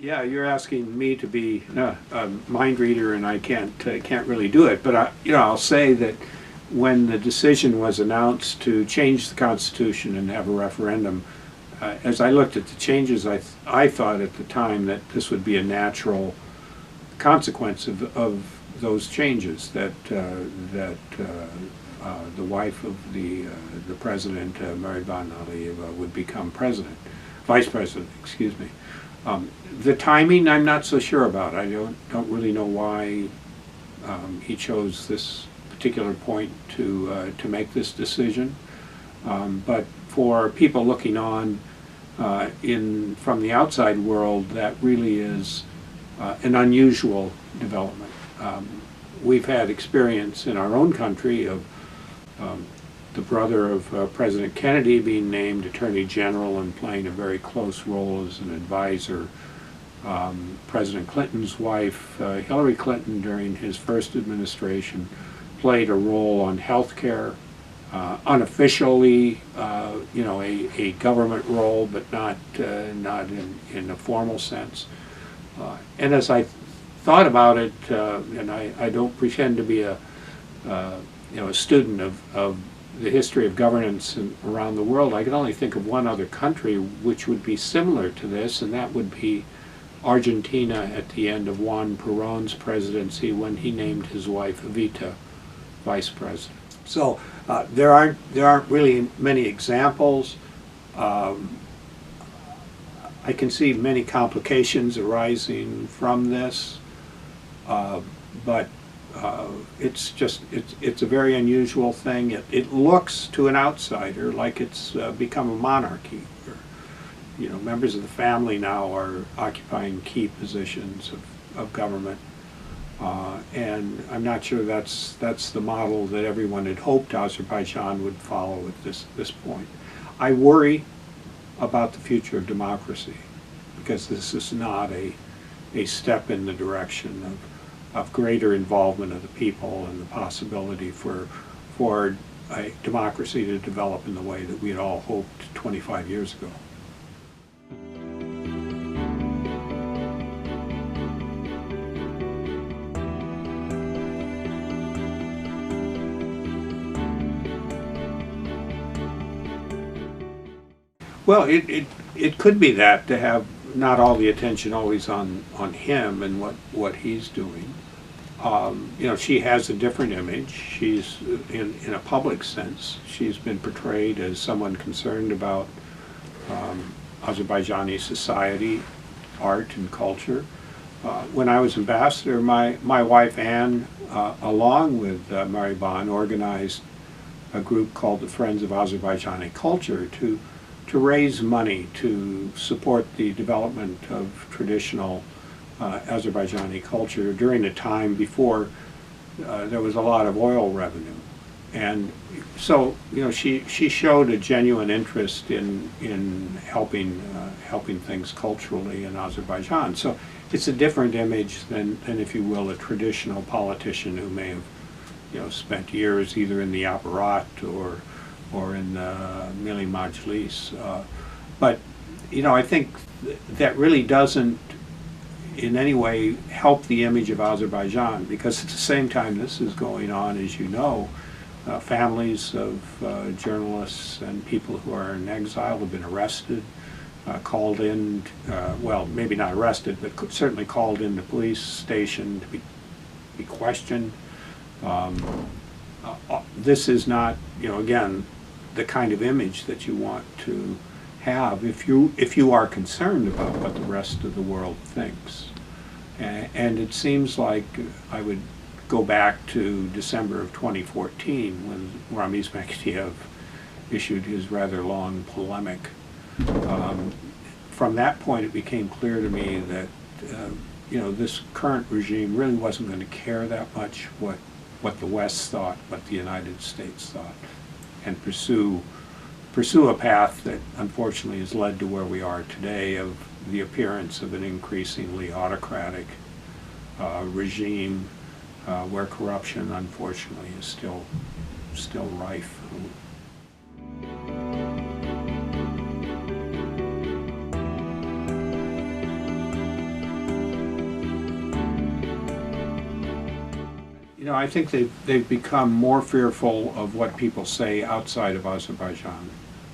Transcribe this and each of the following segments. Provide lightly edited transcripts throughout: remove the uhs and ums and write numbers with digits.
Yeah, you're asking me to be a mind reader, and I can't really do it. But I'll say that when the decision was announced to change the Constitution and have a referendum, as I looked at the changes, I thought at the time that this would be a natural consequence of those changes. The wife of the president, Mary Bon Alieva, would become vice president. Excuse me. The timing, I'm not so sure about. I don't really know why he chose this particular point to make this decision. But for people looking on from the outside world, that really is an unusual development. We've had experience in our own country of the brother of President Kennedy being named Attorney General and playing a very close role as an advisor. President Clinton's wife, Hillary Clinton, during his first administration, played a role on health care, unofficially, a government role, but not in a formal sense. And as I thought about it, and I don't pretend to be a student of the history of governance around the world, I can only think of one other country which would be similar to this, and that would be Argentina at the end of Juan Perón's presidency, when he named his wife Evita vice president. So there aren't really many examples. I can see many complications arising from this, but it's a very unusual thing. It looks to an outsider like it's become a monarchy, where members of the family now are occupying key positions of government, and I'm not sure that's the model that everyone had hoped Azerbaijan would follow at this point. I worry about the future of democracy, because this is not a step in the direction of greater involvement of the people and the possibility for a democracy to develop in the way that we had all hoped 25 years ago. Well, it could be that, to have not all the attention always on him and what he's doing. She has a different image. She's, in a public sense, she's been portrayed as someone concerned about Azerbaijani society, art, and culture. When I was ambassador, my wife Anne, along with Mary Bon, organized a group called the Friends of Azerbaijani Culture to raise money to support the development of traditional Azerbaijani culture during a time before there was a lot of oil revenue. And so, she showed a genuine interest in helping things culturally in Azerbaijan. So it's a different image than if you will, a traditional politician who may have spent years either in the apparat or in the Milli Majlis. But I think that really doesn't in any way help the image of Azerbaijan, because at the same time this is going on, as you know, families of journalists and people who are in exile have been arrested, called in, well, maybe not arrested, but certainly called in the police station to be questioned. This is not, again, the kind of image that you want to have if you are concerned about what the rest of the world thinks. And it seems like I would go back to December of 2014 when Ramiz Mekhtiev issued his rather long polemic. From that point, it became clear to me that this current regime really wasn't going to care that much what the West thought, what the United States thought, and pursue a path that unfortunately has led to where we are today, of the appearance of an increasingly autocratic regime where corruption unfortunately is still rife. You know, I think they've become more fearful of what people say outside of Azerbaijan.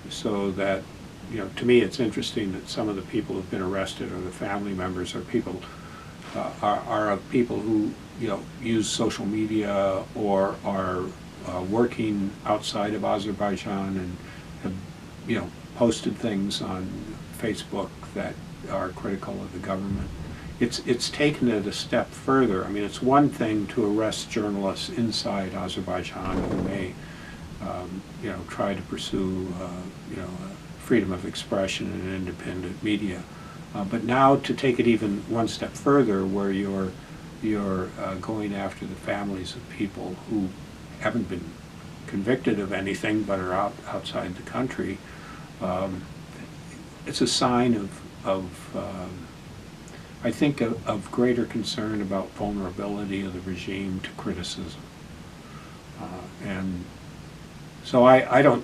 So that, you know, to me it's interesting that some of the people who've been arrested or the family members are people, are of people who, you know, use social media or are working outside of Azerbaijan and have, you know, posted things on Facebook that are critical of the government. It's taken it a step further. I mean, it's one thing to arrest journalists inside Azerbaijan who may, you know, try to pursue, you know, freedom of expression and independent media. But now to take it even one step further, where you're going after the families of people who haven't been convicted of anything but are outside the country, it's a sign of I think of greater concern about vulnerability of the regime to criticism. And so I don't,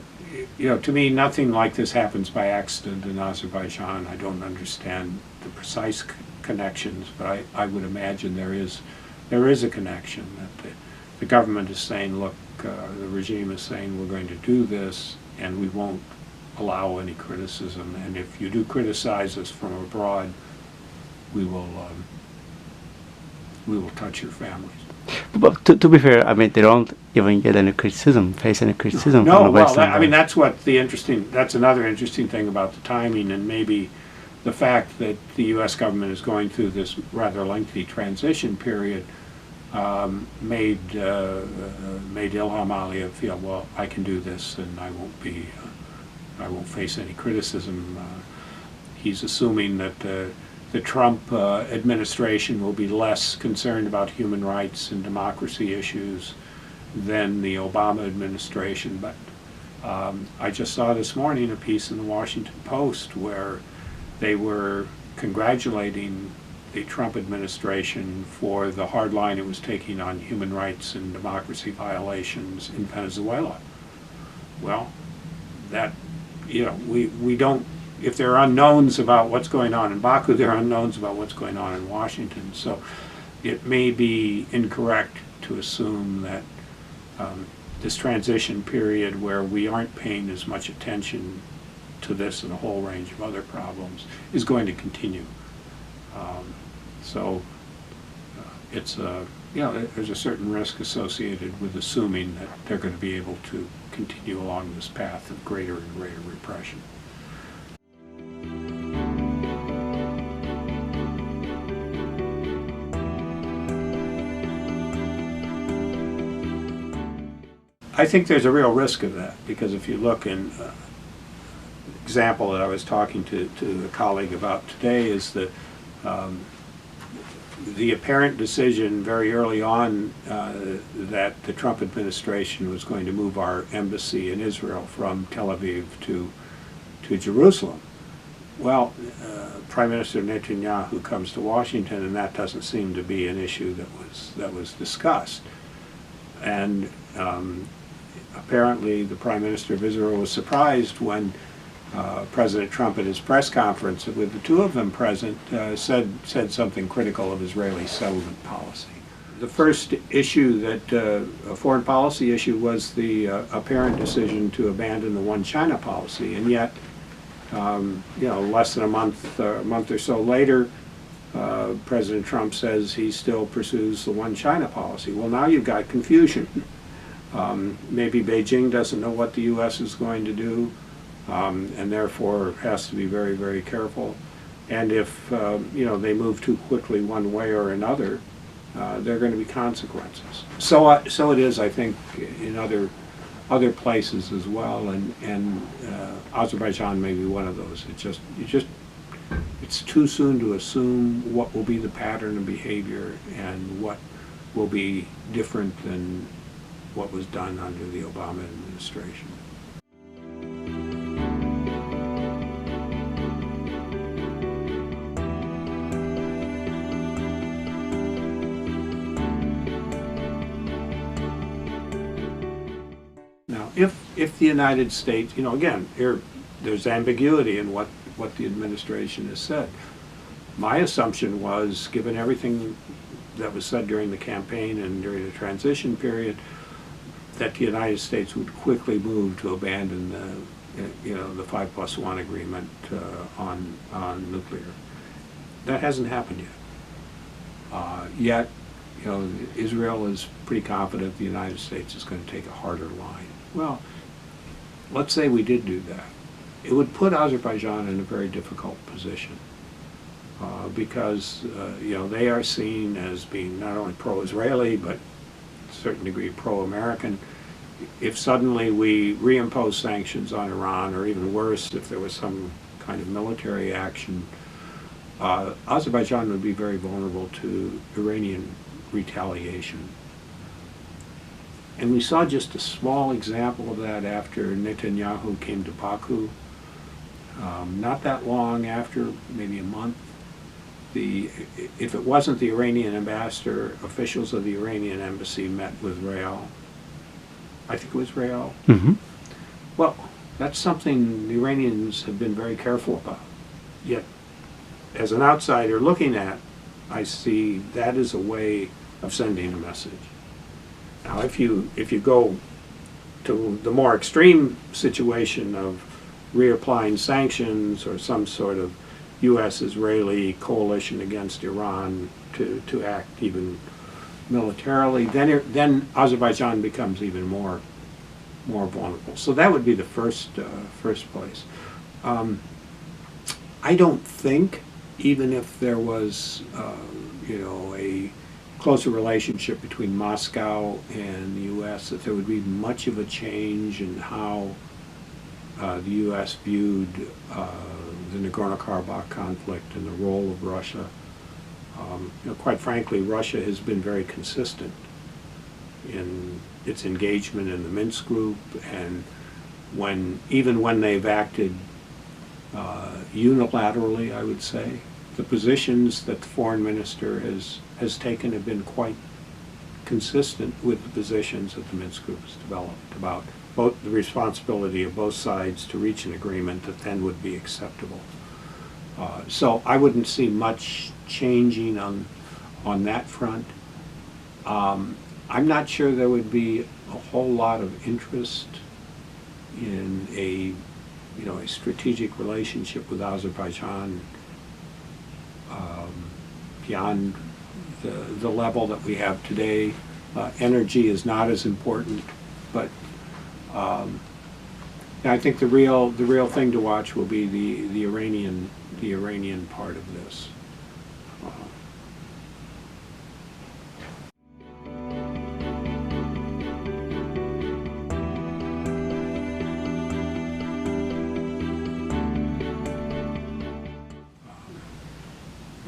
you know, to me nothing like this happens by accident in Azerbaijan. I don't understand the precise connections, but I would imagine there is a connection, that the government is saying, look, the regime is saying we're going to do this and we won't allow any criticism, and if you do criticize us from abroad, we will touch your families. But to be fair, I mean, they don't even get any criticism, face any criticism No, from the well, Western I mean, that's another interesting thing about the timing, and maybe the fact that the U.S. government is going through this rather lengthy transition period made Ilham Aliyev feel, well, I can do this and I won't face any criticism. He's assuming that the Trump administration will be less concerned about human rights and democracy issues than the Obama administration. But I just saw this morning a piece in the Washington Post where they were congratulating the Trump administration for the hard line it was taking on human rights and democracy violations in Venezuela. Well, that, you know, we don't, if there are unknowns about what's going on in Baku, there are unknowns about what's going on in Washington. So it may be incorrect to assume that this transition period where we aren't paying as much attention to this and a whole range of other problems is going to continue. It's you know, there's a certain risk associated with assuming that they're going to be able to continue along this path of greater and greater repression. I think there's a real risk of that, because if you look in example that I was talking to a colleague about today is that the apparent decision very early on that the Trump administration was going to move our embassy in Israel from Tel Aviv to Jerusalem. Well, Prime Minister Netanyahu comes to Washington, and that doesn't seem to be an issue that was discussed. And apparently the Prime Minister of Israel was surprised when President Trump at his press conference, with the two of them present, said something critical of Israeli settlement policy. The first issue a foreign policy issue, was the apparent decision to abandon the one China policy, and yet, you know, less than a month or so later, President Trump says he still pursues the one China policy. Well, now you've got confusion. Maybe Beijing doesn't know what the U.S. is going to do, and therefore has to be very, very careful. And if you know, they move too quickly one way or another, there are going to be consequences. So it is, I think, in other places as well, and Azerbaijan may be one of those. It's too soon to assume what will be the pattern of behavior and what will be different than what was done under the Obama administration. Now, if the United States, you know, again, there's ambiguity in what the administration has said. My assumption was, given everything that was said during the campaign and during the transition period, that the United States would quickly move to abandon the 5+1 agreement on nuclear. That hasn't happened yet. Yet, Israel is pretty confident the United States is going to take a harder line. Well, let's say we did do that. It would put Azerbaijan in a very difficult position because they are seen as being not only pro-Israeli but to a certain degree pro-American. If suddenly we reimpose sanctions on Iran, or even worse, if there was some kind of military action, Azerbaijan would be very vulnerable to Iranian retaliation. And we saw just a small example of that after Netanyahu came to Baku. Not that long after, maybe a month, if it wasn't the Iranian ambassador, officials of the Iranian embassy met with Rael. I think it was Rael. Mm-hmm. Well, that's something the Iranians have been very careful about. Yet, as an outsider looking at, I see that is a way of sending a message. Now, if you go to the more extreme situation of reapplying sanctions or some sort of U.S.-Israeli coalition against Iran to act even militarily, then Azerbaijan becomes even more vulnerable. So that would be the first place. I don't think, even if there was a closer relationship between Moscow and the U.S., that there would be much of a change in how the U.S. viewed the Nagorno-Karabakh conflict and the role of Russia. Quite frankly, Russia has been very consistent in its engagement in the Minsk group, and even when they've acted unilaterally, I would say, the positions that the foreign minister has taken have been quite consistent with the positions that the Minsk group has developed about both the responsibility of both sides to reach an agreement that then would be acceptable. So I wouldn't see much changing on that front. I'm not sure there would be a whole lot of interest in a strategic relationship with Azerbaijan beyond the level that we have today. Energy is not as important, but I think the real thing to watch will be the Iranian part of this.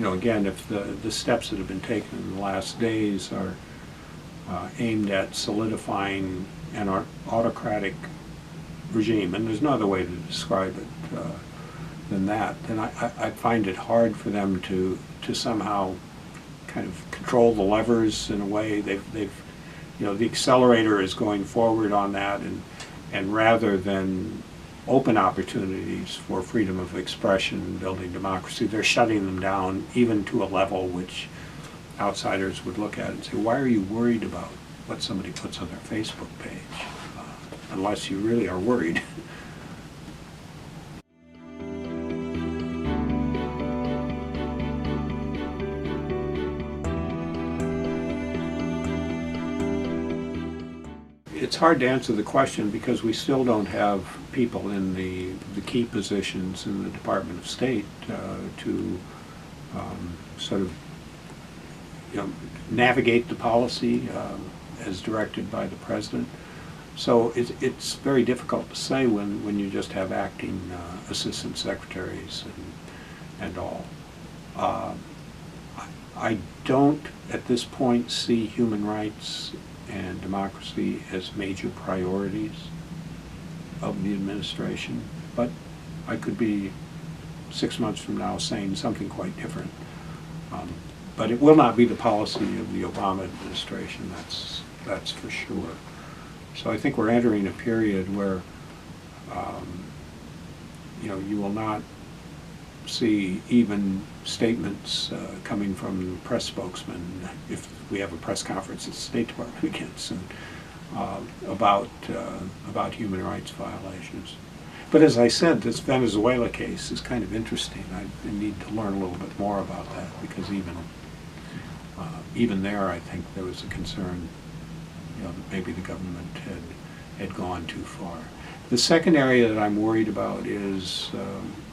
Again, if the steps that have been taken in the last days are aimed at solidifying an autocratic regime, and there's no other way to describe it than that, then I find it hard for them to somehow kind of control the levers in a way. The accelerator is going forward on that, and rather than open opportunities for freedom of expression and building democracy, they're shutting them down, even to a level which outsiders would look at and say, why are you worried about what somebody puts on their Facebook page? Unless you really are worried. It's hard to answer the question because we still don't have people in the key positions in the Department of State to sort of navigate the policy as directed by the president. So it's very difficult to say when you just have acting assistant secretaries and all. I don't at this point see human rights and democracy as major priorities of the administration, but I could be 6 months from now saying something quite different. But it will not be the policy of the Obama administration, that's for sure. So I think we're entering a period where you will not see even statements coming from the press spokesman, if we have a press conference at the State Department again soon, about human rights violations. But as I said, this Venezuela case is kind of interesting. I need to learn a little bit more about that, because even there, I think there was a concern, that maybe the government had gone too far. The second area that I'm worried about is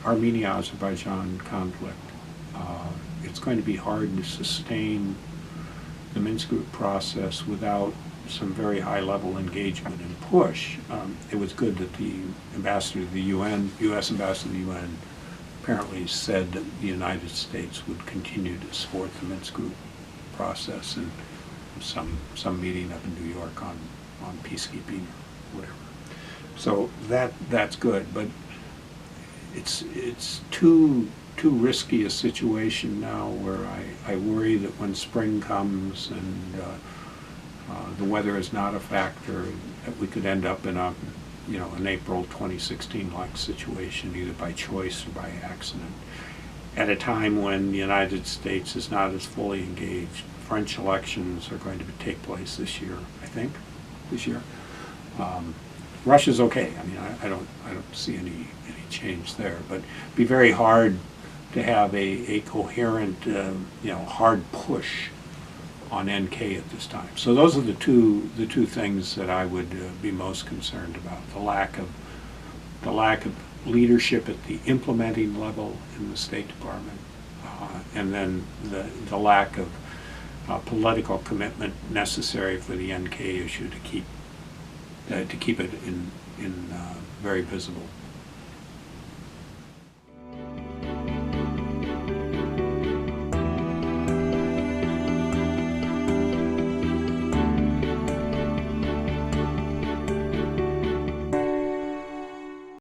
Armenia-Azerbaijan conflict. It's going to be hard to sustain the Minsk Group process without some very high-level engagement and push. It was good that the ambassador to the UN, U.S. ambassador to the UN, apparently said that the United States would continue to support the Minsk Group process, and some meeting up in New York on peacekeeping or whatever. So that's good, but it's too risky a situation now, where I worry that when spring comes and the weather is not a factor, that we could end up in an April 2016-like situation, either by choice or by accident, at a time when the United States is not as fully engaged. French elections are going to take place this year, I think, this year. Russia's okay. I mean, I don't see any change there, but it'd be very hard to have a coherent, hard push on NK at this time. So those are the two things that I would be most concerned about: the lack of leadership at the implementing level in the State Department, and then the lack of political commitment necessary for the NK issue to keep it in very visible